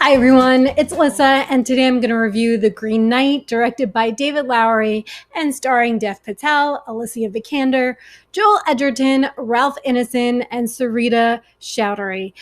Hi everyone, it's Alyssa, and today I'm going to review The Green Knight, directed by David Lowery and starring Dev Patel, Alicia Vikander, Joel Edgerton, Ralph Ineson, and Sarita Choudhury.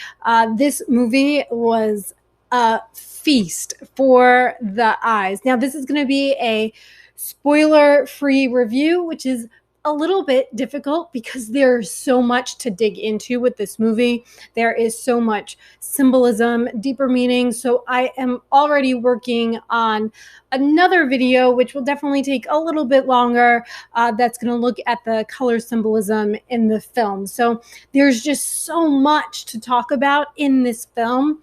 This movie was a feast for the eyes. Now, this is going to be a spoiler-free review, which is a little bit difficult because there's so much to dig into with this movie. There is so much symbolism, deeper meaning. So I am already working on another video, which will definitely take a little bit longer, that's going to look at the color symbolism in the film. So there's just so much to talk about in this film,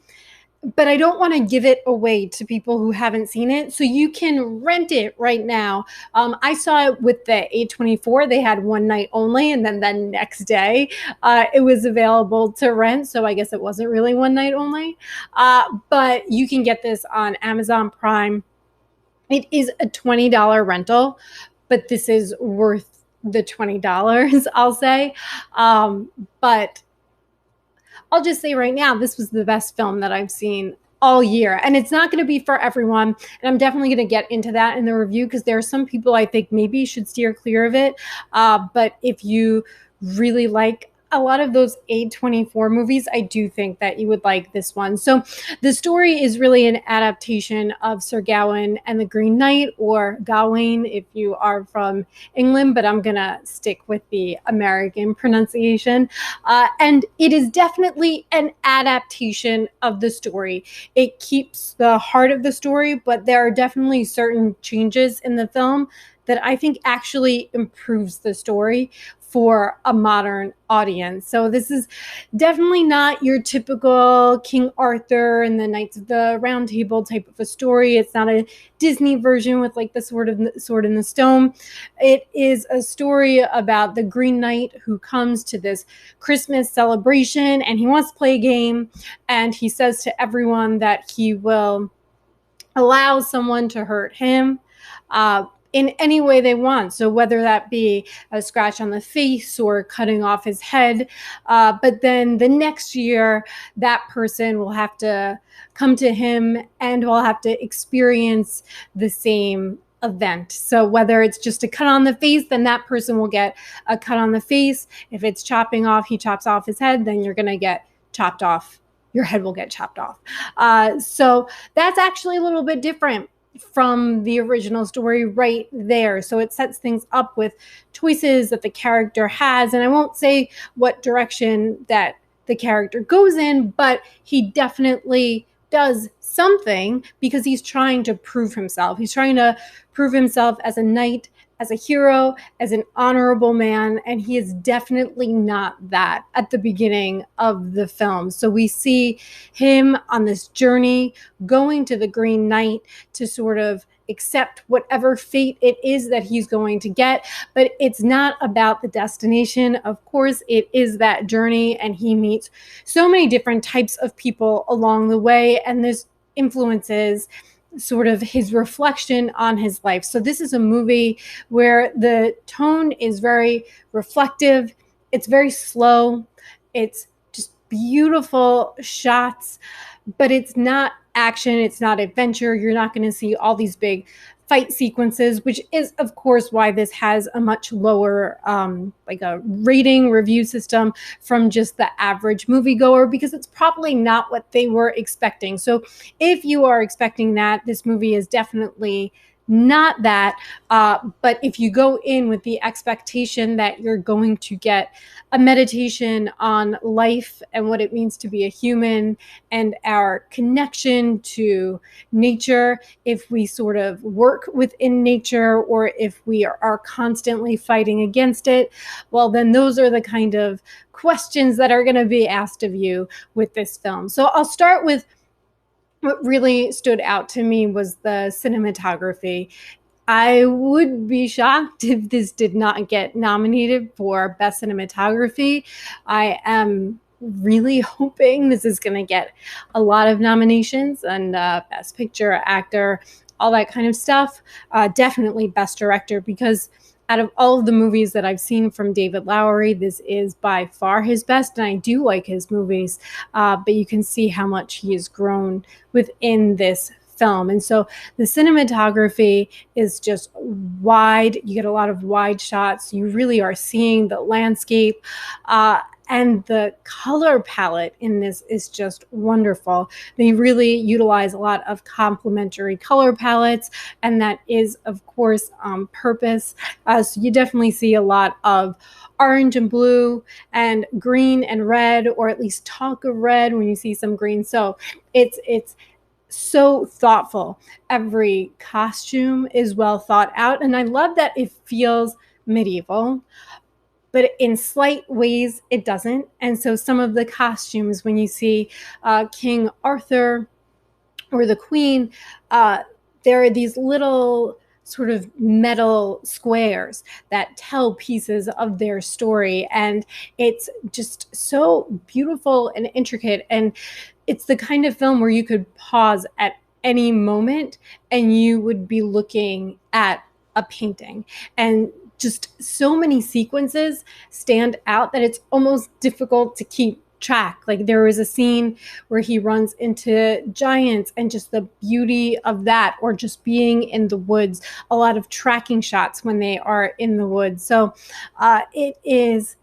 but I don't want to give it away to people who haven't seen it. So you can rent it right now. I saw it with the A24. They had one night only, and then the next day it was available to rent. So I guess it wasn't really one night only. But you can get this on Amazon Prime. It is a $20 rental, but this is worth the $20, I'll say. But I'll just say right now, this was the best film that I've seen all year. And it's not going to be for everyone. And I'm definitely going to get into that in the review because there are some people I think maybe should steer clear of it. But if you really like a lot of those A24 movies, I do think that you would like this one. So the story is really an adaptation of Sir Gawain and the Green Knight, or Gawain if you are from England, but I'm gonna stick with the American pronunciation. And it is definitely an adaptation of the story. It keeps the heart of the story, but there are definitely certain changes in the film that I think actually improves the story for a modern audience. So this is definitely not your typical King Arthur and the Knights of the Round Table type of a story. It's not a Disney version with like the Sword in the Stone. It is a story about the Green Knight who comes to this Christmas celebration and he wants to play a game, and he says to everyone that he will allow someone to hurt him in any way they want. So whether that be a scratch on the face or cutting off his head, but then the next year that person will have to come to him and will have to experience the same event. So whether it's just a cut on the face, then that person will get a cut on the face. If it's chopping off, he chops off his head, then you're going to get chopped off. Your head will get chopped off. So that's actually a little bit different from the original story right there. So it sets things up with choices that the character has. And I won't say what direction that the character goes in, but he definitely does something because he's trying to prove himself. He's trying to prove himself as a knight, as a hero, as an honorable man, and he is definitely not that at the beginning of the film. So we see him on this journey going to the Green Knight to sort of accept whatever fate it is that he's going to get, but it's not about the destination. Of course, it is that journey, and he meets so many different types of people along the way, and this influences sort of his reflection on his life. So this is a movie where the tone is very reflective. It's very slow. It's just beautiful shots, but it's not action. It's not adventure. You're not going to see all these big fight sequences, which is, of course, why this has a much lower like a rating review system from just the average moviegoer, because it's probably not what they were expecting. So if you are expecting that, this movie is definitely not that. But if you go in with the expectation that you're going to get a meditation on life and what it means to be a human and our connection to nature, if we sort of work within nature or if we are constantly fighting against it, well, then those are the kind of questions that are going to be asked of you with this film. So I'll start with what really stood out to me was the cinematography. I would be shocked if this did not get nominated for Best Cinematography. I am really hoping this is going to get a lot of nominations, and Best Picture, Actor, all that kind of stuff. Definitely Best Director, because out of all of the movies that I've seen from David Lowery, this is by far his best, and I do like his movies, but you can see how much he has grown within this film. And so the cinematography is just wide. You get a lot of wide shots. You really are seeing the landscape. And the color palette in this is just wonderful. They really utilize a lot of complementary color palettes, and that is, of course, on purpose. So you definitely see a lot of orange and blue and green and red, or at least talk of red when you see some green. So it's so thoughtful. Every costume is well thought out, and I love that it feels medieval, but in slight ways it doesn't. And so some of the costumes, when you see King Arthur or the Queen, there are these little sort of metal squares that tell pieces of their story, and it's just so beautiful and intricate. And it's the kind of film where you could pause at any moment and you would be looking at a painting. And just so many sequences stand out that it's almost difficult to keep track. Like there was a scene where he runs into giants, and just the beauty of that, or just being in the woods, a lot of tracking shots when they are in the woods. So it is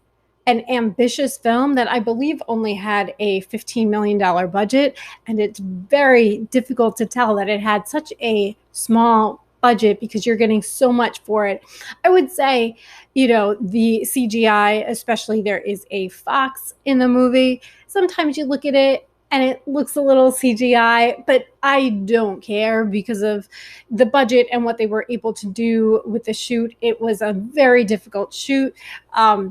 an ambitious film that I believe only had a $15 million budget, and it's very difficult to tell that it had such a small budget because you're getting so much for it. I would say, the CGI, especially, there is a fox in the movie. Sometimes you look at it and it looks a little CGI, but I don't care because of the budget and what they were able to do with the shoot. It was a very difficult shoot.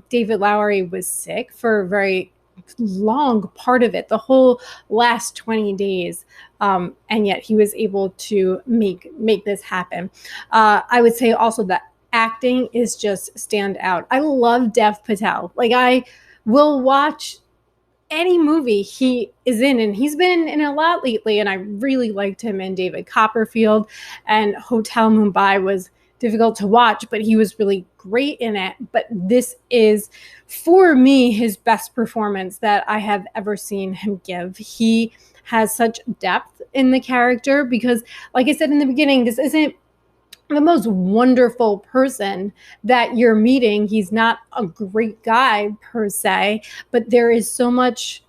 David Lowery was sick for a very long part of it, the whole last 20 days. And yet he was able to make this happen. I would say also that acting is just stand out. I love Dev Patel. Like, I will watch any movie he is in, and he's been in a lot lately, and I really liked him in David Copperfield, and Hotel Mumbai was difficult to watch, but he was really great in it. But this is, for me, his best performance that I have ever seen him give. He has such depth in the character because, like I said in the beginning, this isn't the most wonderful person that you're meeting. He's not a great guy per se, but there is so much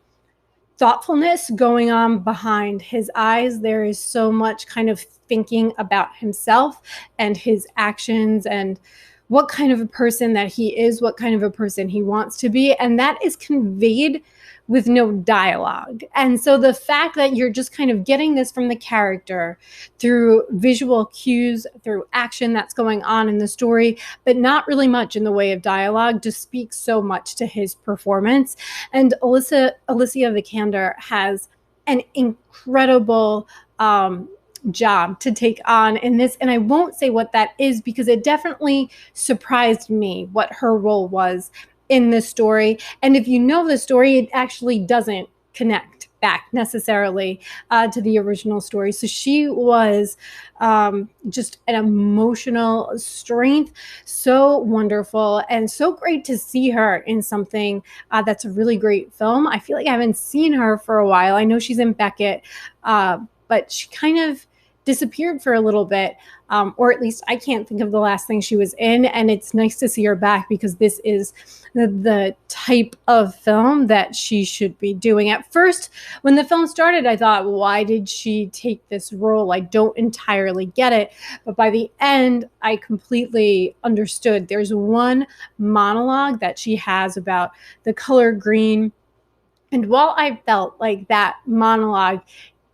thoughtfulness going on behind his eyes. There is so much kind of thinking about himself and his actions and what kind of a person that he is, what kind of a person he wants to be. And that is conveyed with no dialogue. And so the fact that you're just kind of getting this from the character through visual cues, through action that's going on in the story, but not really much in the way of dialogue, just speaks so much to his performance. And Alicia Vikander has an incredible job to take on in this. And I won't say what that is because it definitely surprised me what her role was in this story. And if you know the story, it actually doesn't connect back necessarily to the original story. So she was just an emotional strength, so wonderful, and so great to see her in something that's a really great film. I feel like I haven't seen her for a while. I know she's in Beckett, but she kind of disappeared for a little bit, or at least I can't think of the last thing she was in. And it's nice to see her back because this is the type of film that she should be doing. At first, when the film started, I thought, why did she take this role? I don't entirely get it. But by the end, I completely understood. There's one monologue that she has about the color green. And while I felt like that monologue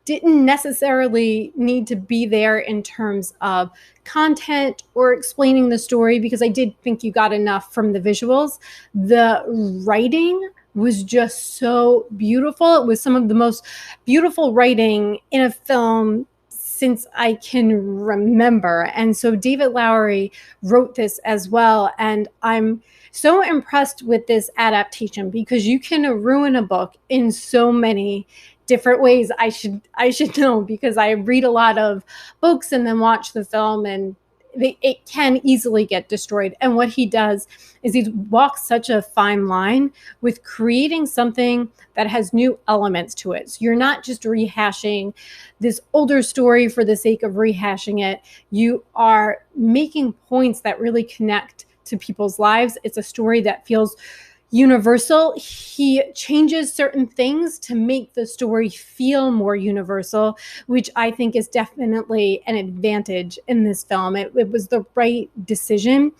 didn't necessarily need to be there in terms of content or explaining the story, because I did think you got enough from the visuals, the writing was just so beautiful. It was some of the most beautiful writing in a film since I can remember. And so David Lowery wrote this as well. And I'm so impressed with this adaptation because you can ruin a book in so many different ways. I should know because I read a lot of books and then watch the film, and it can easily get destroyed. And what he does is he walks such a fine line with creating something that has new elements to it. So you're not just rehashing this older story for the sake of rehashing it. You are making points that really connect to people's lives. It's a story that feels universal. He changes certain things to make the story feel more universal, which I think is definitely an advantage in this film. It was the right decision,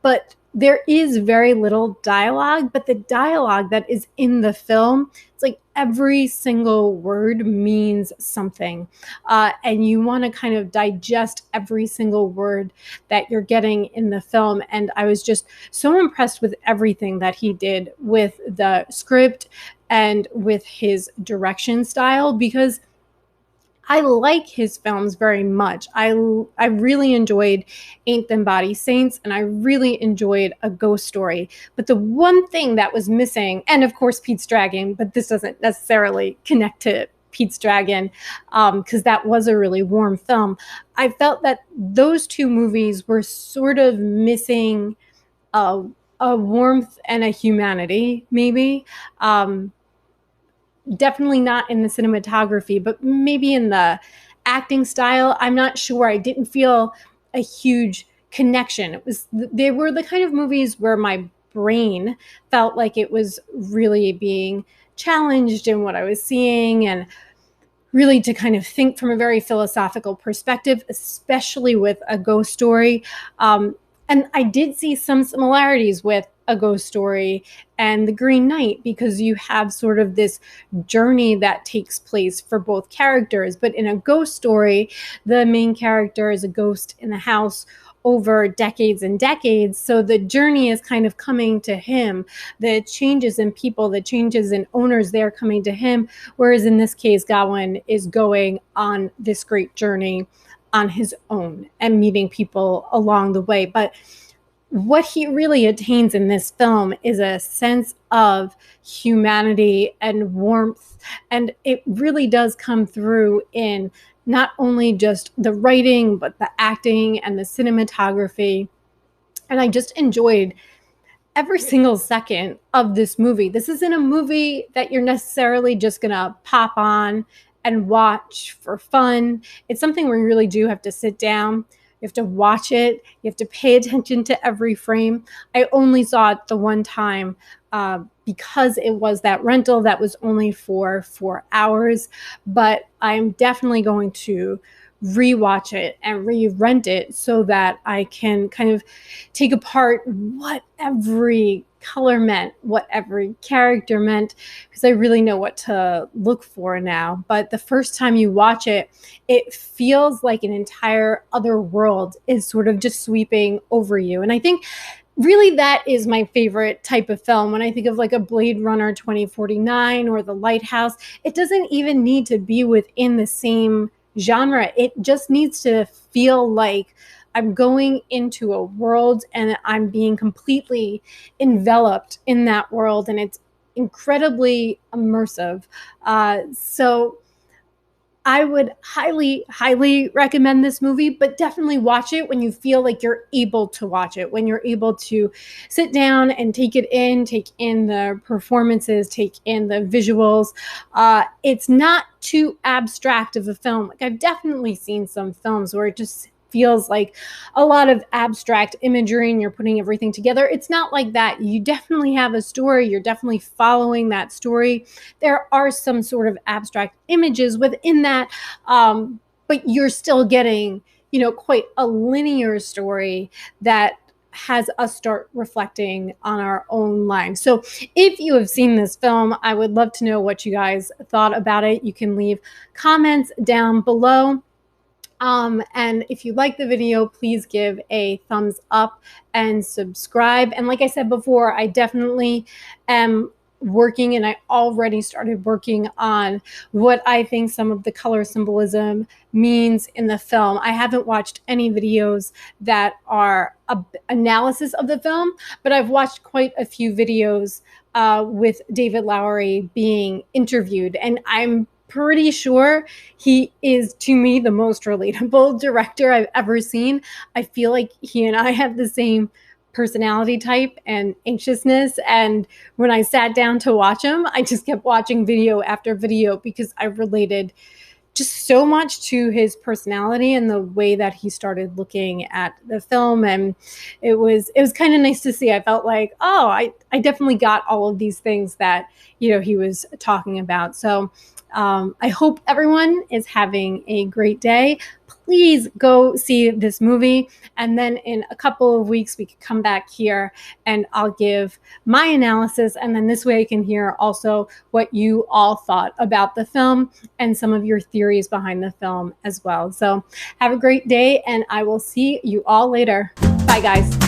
but there is very little dialogue, but the dialogue that is in the film, it's like every single word means something. And you want to kind of digest every single word that you're getting in the film. And I was just so impressed with everything that he did with the script and with his direction style, because I like his films very much. I really enjoyed Ain't Them Body Saints, and I really enjoyed A Ghost Story. But the one thing that was missing, and of course Pete's Dragon, but this doesn't necessarily connect to Pete's Dragon, because that was a really warm film. I felt that those two movies were sort of missing a, a warmth and a humanity, maybe. Definitely not in the cinematography, but maybe in the acting style. I'm not sure. I didn't feel a huge connection. They were the kind of movies where my brain felt like it was really being challenged in what I was seeing, and really to kind of think from a very philosophical perspective, especially with A Ghost Story. And I did see some similarities with A Ghost Story and The Green Knight, because you have sort of this journey that takes place for both characters. But in A Ghost Story, the main character is a ghost in the house over decades and decades. So the journey is kind of coming to him. The changes in people, the changes in owners, they're coming to him. Whereas in this case, Gawain is going on this great journey on his own and meeting people along the way. But what he really attains in this film is a sense of humanity and warmth. And it really does come through in not only just the writing, but the acting and the cinematography. And I just enjoyed every single second of this movie. This isn't a movie that you're necessarily just gonna pop on and watch for fun. It's something where you really do have to sit down. You have to watch it. You have to pay attention to every frame. I only saw it the one time because it was that rental that was only for 4 hours. But I'm definitely going to rewatch it and re-rent it so that I can kind of take apart what every color meant, what every character meant, because I really know what to look for now. But the first time you watch it, it feels like an entire other world is sort of just sweeping over you. And I think really that is my favorite type of film. When I think of like a Blade Runner 2049 or The Lighthouse, it doesn't even need to be within the same genre. It just needs to feel like I'm going into a world and I'm being completely enveloped in that world, and it's incredibly immersive. So I would highly, highly recommend this movie, but definitely watch it when you feel like you're able to watch it, when you're able to sit down and take in the performances, take in the visuals. It's not too abstract of a film. Like, I've definitely seen some films where it just feels like a lot of abstract imagery and you're putting everything together. It's not like that. You definitely have a story. You're definitely following that story. There are some sort of abstract images within that, but you're still getting, quite a linear story that has us start reflecting on our own lives. So if you have seen this film, I would love to know what you guys thought about it. You can leave comments down below. And if you like the video, please give a thumbs up and subscribe. And like I said before, I definitely am working, and I already started working on what I think some of the color symbolism means in the film. I haven't watched any videos that are analysis of the film, but I've watched quite a few videos with David Lowery being interviewed, and I'm pretty sure he is, to me, the most relatable director I've ever seen. I feel like he and I have the same personality type and anxiousness. And when I sat down to watch him, I just kept watching video after video because I related just so much to his personality and the way that he started looking at the film. And it was kind of nice to see. I felt like, oh, I definitely got all of these things that, he was talking about. So I hope everyone is having a great day. Please go see this movie. And then in a couple of weeks, we can come back here and I'll give my analysis. And then this way I can hear also what you all thought about the film and some of your theories behind the film as well. So have a great day, and I will see you all later. Bye, guys.